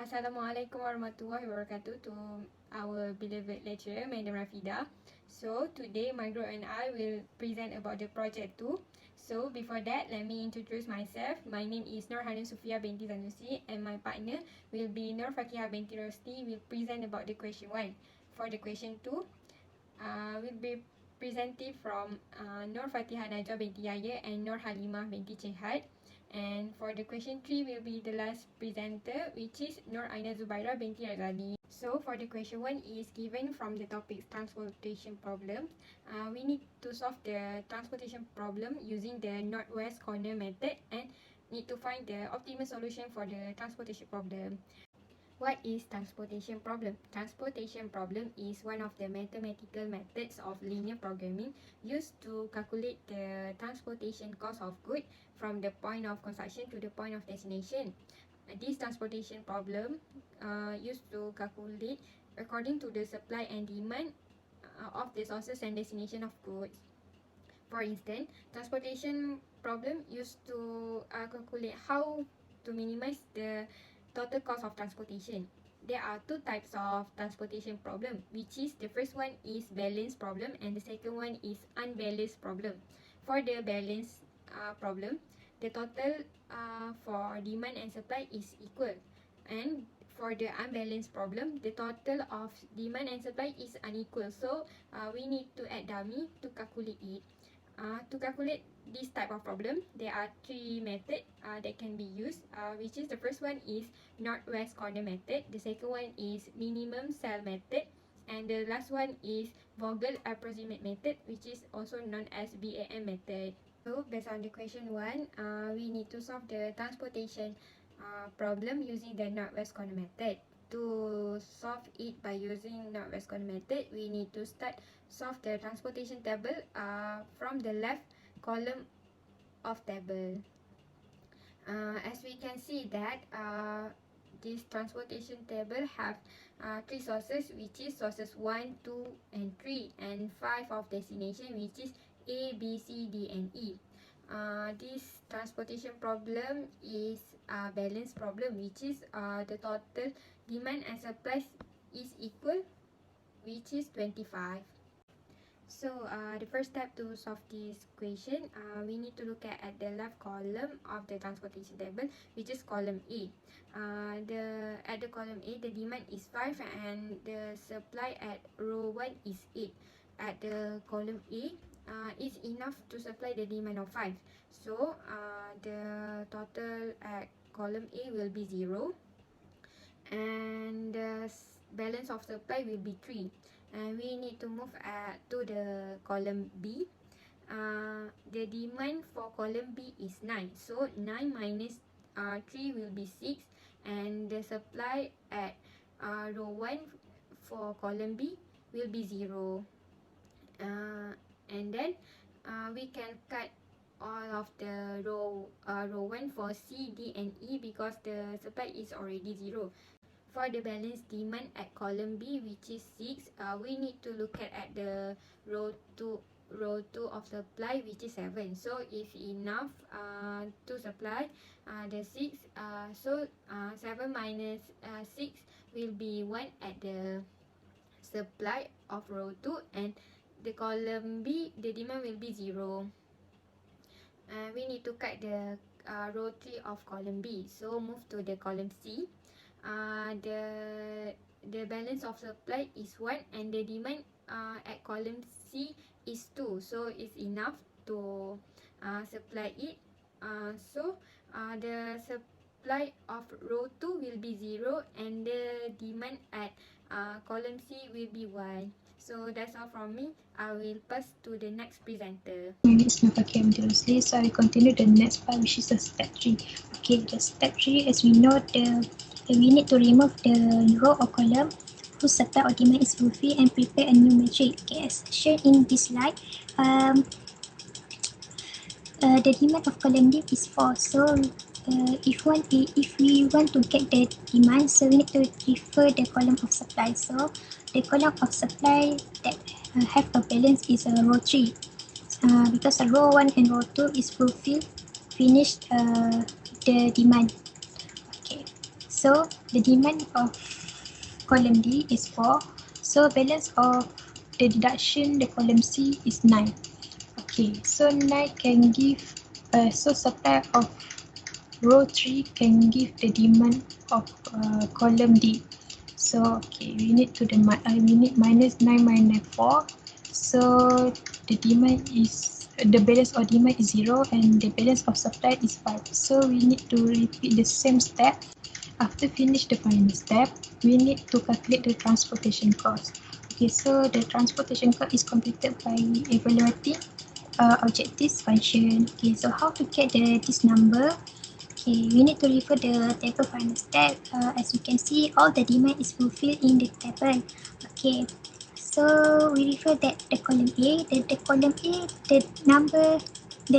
Assalamualaikum warahmatullahi wabarakatuh to our beloved lecturer, Madam Rafida. So today my group and I will present about the project 2. So before that, let me introduce myself. My name is Nur Hanun Sufia binti Zanusi and my partner will be Nur Fakihah binti Rosti. Will present about the question 1. For the question 2, will be presented from Nur Fatihah Najwa binti Yahya and Nur Halimah binti Chehat. And for the question 3 will be the last presenter, which is Nur Aina Zubaira binti Azadi. So for the question 1 is given from the topic transportation problem. We need to solve the transportation problem using the northwest corner method and need to find the optimal solution for the transportation problem. What is transportation problem? Transportation problem is one of the mathematical methods of linear programming used to calculate the transportation cost of goods from the point of construction to the point of destination. This transportation problem used to calculate according to the supply and demand of the sources and destination of goods. For instance, transportation problem used to calculate how to minimize the total cost of transportation. There are two types of transportation problem, which is the first one is balance problem and the second one is unbalanced problem. For the balance problem, the total for demand and supply is equal, and for the unbalanced problem, the total of demand and supply is unequal. So we need to add dummy to calculate it. To calculate this type of problem, there are three methods that can be used, which is the first one is northwest corner method, the second one is minimum cell method, and the last one is Vogel approximate method, which is also known as BAM method. So based on the question 1, we need to solve the transportation problem using the northwest corner method. To solve it by using northwest corner method, we need to solve the transportation table from the left column of table. As we can see that this transportation table have three sources, which is sources 1, 2 and 3, and 5 of destination, which is A, B, C, D and E. This transportation problem is a balance problem, which is the total demand and supply is equal, which is 25. So the first step to solve this equation, we need to look at the left column of the transportation table, which is column A. At the column A, the demand is 5 and the supply at row 1 is 8. At the column A, is enough to supply the demand of 5. So the total at column A will be 0, and the balance of supply will be 3. And we need to move to the column B. The demand for column B is 9. So 9 minus 3 will be 6, and the supply at row 1 for column B will be 0. And then we can cut all of the row 1 for C, D and E because the supply is already 0. For the balance demand at column B, which is 6, we need to look at the row 2 of supply, which is 7. So if enough to supply the 6, so 7 minus 6 will be 1 at the supply of row 2, and the column B, the demand will be 0. We need to cut the row 3 of column B. So move to the column C. The balance of supply is 1 and the demand at column C is 2. So it's enough to supply it. So the supply of row 2 will be 0 and the demand at column C will be 1. So that's all from me. I will pass to the next presenter. My name is Nafakia Mdurusli, so I will continue the next part, which is the step 3. Okay, the step 3, as we know, we need to remove the row or column whose supply or demand is fulfilled and prepare a new matrix. Okay, as shown in this slide, the demand of column D is 4. So if we want to get the demand, so we need to refer the column of supply. So the column of supply that have a balance is row 3, because row 1 and row 2 is fulfilled, finished the demand. Okay, So the demand of column D is 4. So balance of the deduction, the column C is 9. Okay, so 9 can give, so supply of row 3 can give the demand of column D. So okay, we need minus 9 minus 4. So the demand is, the balance of demand is 0 and the balance of supply is 5. So we need to repeat the same step. After finish the final step, we need to calculate the transportation cost. Okay, so the transportation cost is computed by evaluating objectives function. Okay, so how to get this number? Okay, we need to refer the table final step. As you can see, all the demand is fulfilled in the table. Okay, so we refer that the column A, the column A, the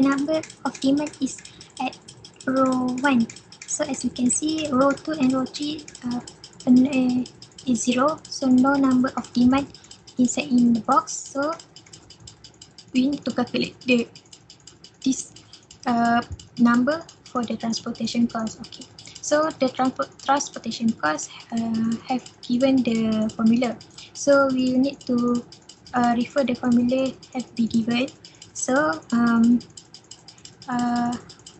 number of demand is at row 1. So as you can see, row 2 and row 3 is 0. So no number of demand inside in the box. So we need to calculate this number for the transportation cost. Okay, so the transportation cost have given the formula, so we need to refer the formula have been given. So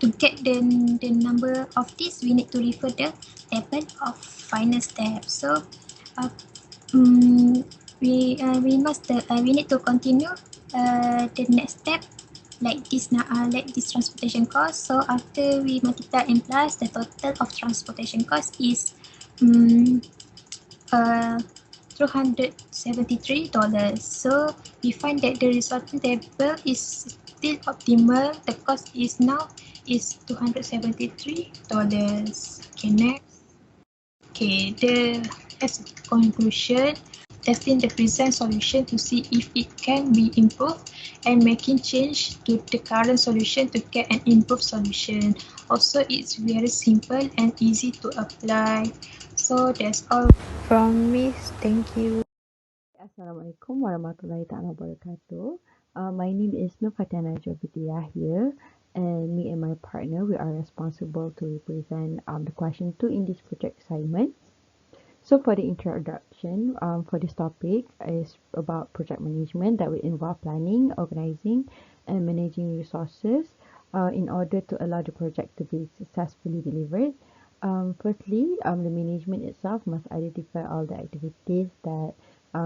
to get the number of this, we need to refer the table of final step. So we need to continue the next step like this transportation cost. So after we multiply and plus, the total of transportation cost is $273. So we find that the resultant table is still optimal. The cost is now is $273. Okay, next. Okay, as a conclusion, testing the present solution to see if it can be improved and making change to the current solution to get an improved solution. Also, it's very simple and easy to apply. So that's all from me. Thank you. Assalamualaikum warahmatullahi taala wabarakatuh. My name is Nur Fatana Jobidiah here, and me and my partner, we are responsible to represent the question 2 in this project assignment. So for the introduction, for this topic is about project management that will involve planning, organizing, and managing resources in order to allow the project to be successfully delivered. Firstly, the management itself must identify all the activities that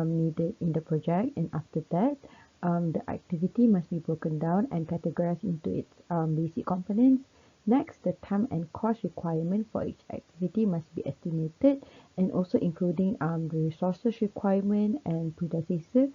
needed in the project, and after that, the activity must be broken down and categorized into its basic components. Next, the time and cost requirement for each activity must be estimated, and also including the resources requirement and predecessor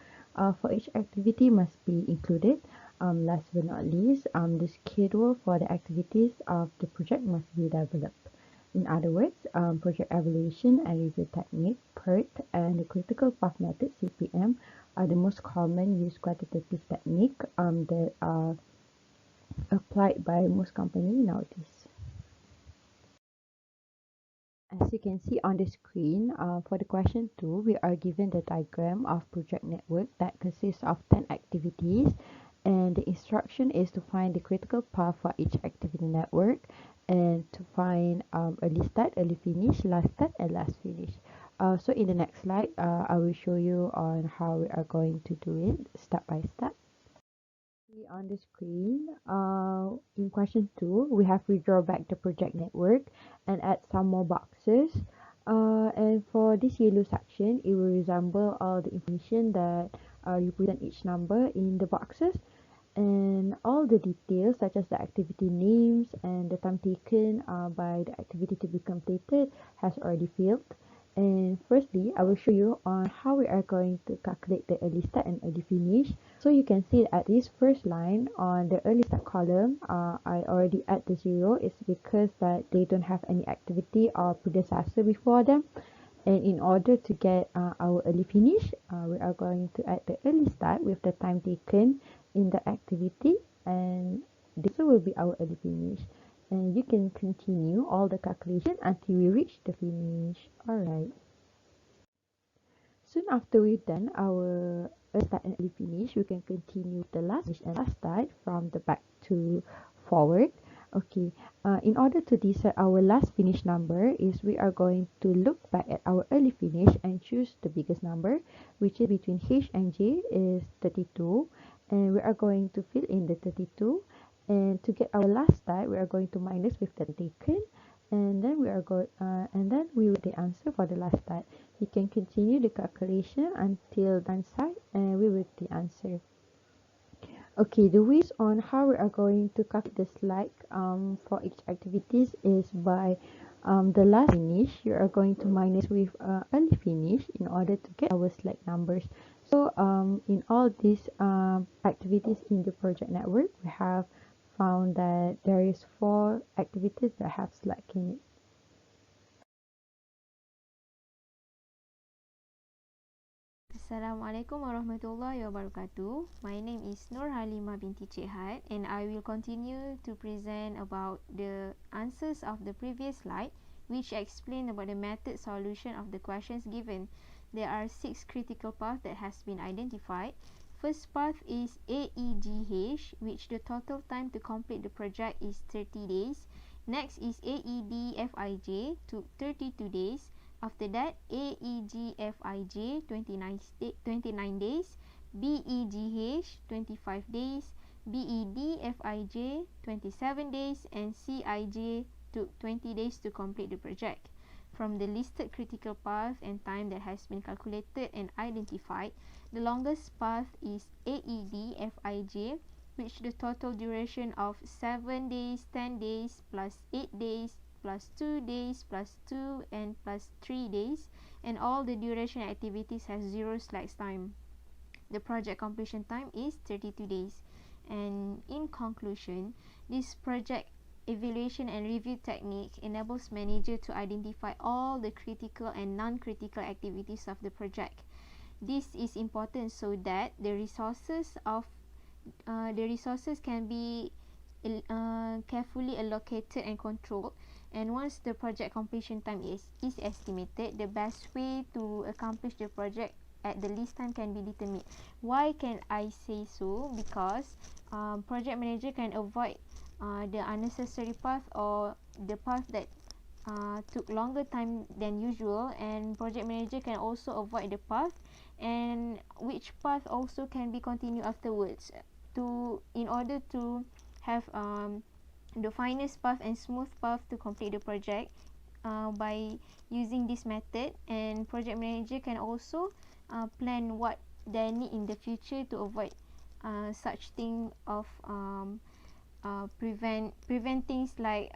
for each activity must be included. Last but not least, the schedule for the activities of the project must be developed. In other words, project evaluation and review technique, PERT, and the critical path method, CPM, are the most common used quantitative technique that are applied by most companies nowadays. As you can see on the screen, for the question 2, we are given the diagram of project network that consists of 10 activities, and the instruction is to find the critical path for each activity network and to find early start, early finish, last start, and last finish. So in the next slide, I will show you on how we are going to do it step by step. On the screen, in question 2, we have redraw back the project network and add some more boxes. And for this yellow section, it will resemble all the information that represent each number in the boxes, and all the details such as the activity names and the time taken by the activity to be completed has already filled. And firstly, I will show you on how we are going to calculate the early start and early finish. So you can see at this first line on the early start column, I already add the 0. It's because that they don't have any activity or predecessor before them. And in order to get our early finish, we are going to add the early start with the time taken in the activity, and this will be our early finish. And you can continue all the calculation until we reach the finish. Alright. Soon after we've done our early start and early finish, we can continue the last finish and last start from the back to forward. Okay, in order to decide our last finish number is we are going to look back at our early finish and choose the biggest number, which is between H and J is 32, and we are going to fill in the 32, and to get our last start we are going to minus with the taken, and then and then we will the answer for the last start. You can continue the calculation until the side and we will the answer. Okay, the ways on how we are going to calculate the slack for each activities is by the last finish. You are going to minus with early finish in order to get our slack numbers. So in all these activities in the project network, we have found that there is 4 activities that have slack in it. Assalamualaikum warahmatullahi wabarakatuh. My name is Nur Halimah binti Cik Had, and I will continue to present about the answers of the previous slide, which explain about the method solution of the questions given. There are 6 critical paths that has been identified. First path is AEGH, which the total time to complete the project is 30 days. Next is AEDFIJ, took 32 days. After that, AEGFIJ 29 days, BEGH 25 days, BEDFIJ 27 days, and CIJ took 20 days to complete the project. From the listed critical path and time that has been calculated and identified, the longest path is AEDFIJ, which the total duration of 7 days, 10 days, plus 8 days, plus 2 days, plus 2 and plus 3 days, and all the duration activities has 0 slack time. The project completion time is 32 days. And in conclusion, this project evaluation and review technique enables manager to identify all the critical and non-critical activities of the project. This is important so that the resources can be carefully allocated and controlled. And once the project completion time is estimated, the best way to accomplish the project at the least time can be determined. Why can I say so? Because project manager can avoid the unnecessary path or the path that took longer time than usual, and project manager can also avoid the path and which path also can be continued afterwards in order to have the finest path and smooth path to complete the project by using this method. And project manager can also plan what they need in the future to avoid such thing of prevent things like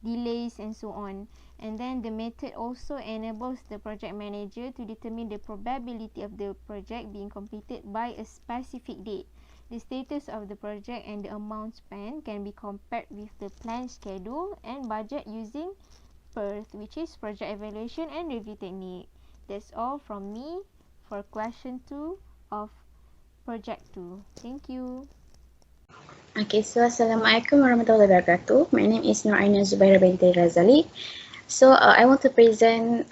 delays and so on. And then the method also enables the project manager to determine the probability of the project being completed by a specific date. The status of the project and the amount spent can be compared with the planned schedule and budget using PERT, which is Project Evaluation and Review Technique. That's all from me for question 2 of project 2. Thank you. Okay, so Assalamualaikum warahmatullahi wabarakatuh. My name is Nur Aina Zubaira binti Razali. So I want to present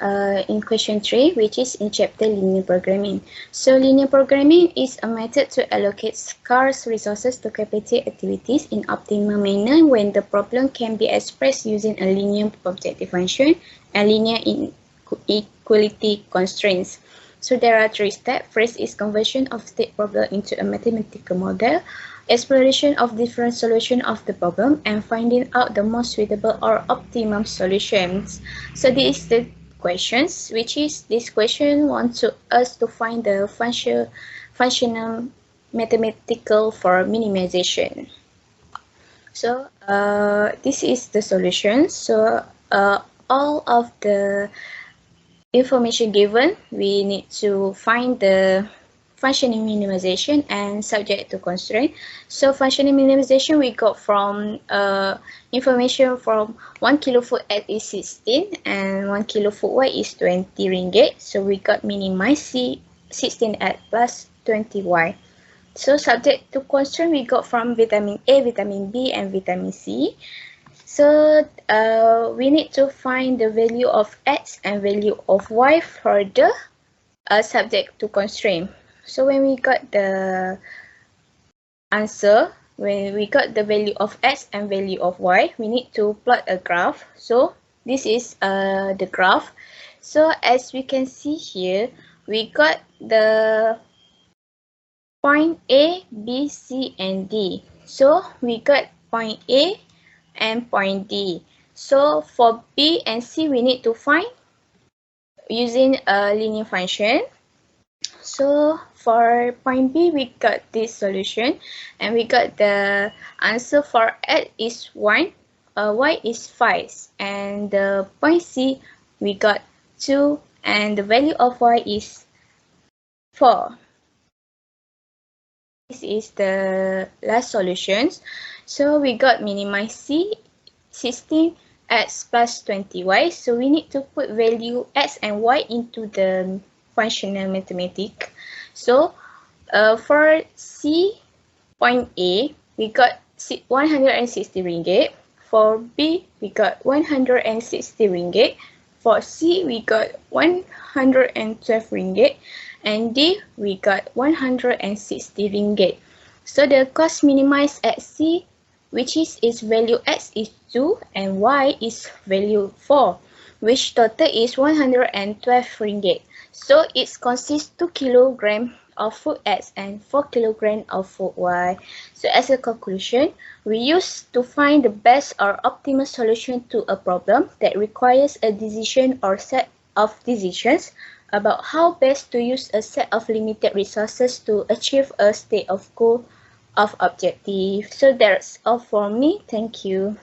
in question 3, which is in chapter linear programming. So linear programming is a method to allocate scarce resources to complete activities in optimal manner when the problem can be expressed using a linear objective function and linear inequality constraints. So there are 3 steps. First is conversion of state problem into a mathematical model, exploration of different solutions of the problem, and finding out the most suitable or optimum solutions. So this is the questions, which is this question wants us to find the functional mathematical for minimization. So this is the solution. So all of the information given, we need to find the functioning minimization and subject to constraint. So functioning minimization we got from information from 1 kilo food X is 16 and 1 kilo food Y is 20 ringgit. So we got minimize C 16 X plus 20 Y. So subject to constraint we got from vitamin A, vitamin B, and vitamin C. So we need to find the value of X and value of Y for the subject to constraint. So when we got the answer, when we got the value of x and value of y, we need to plot a graph. So this is the graph. So as we can see here, we got the point A, B, C, and D. So we got point A and point D. So for B and C, we need to find using a linear function. So for point B, we got this solution, and we got the answer for X is 1, Y is 5, and the point C, we got 2, and the value of Y is 4. This is the last solutions. So we got minimize C, 16x plus 20y. So we need to put value x and y into the functional mathematics. So for C point A, we got 160 ringgit. For B, we got 160 ringgit. For C, we got 112 ringgit. And D, we got 160 ringgit. So the cost minimized at C, which is its value x is 2 and y is value 4, which total is 112 ringgit. So it consists 2 kg of food X and 4 kg of food Y. So as a conclusion, we use to find the best or optimal solution to a problem that requires a decision or set of decisions about how best to use a set of limited resources to achieve a state of goal of objective. So that's all for me. Thank you.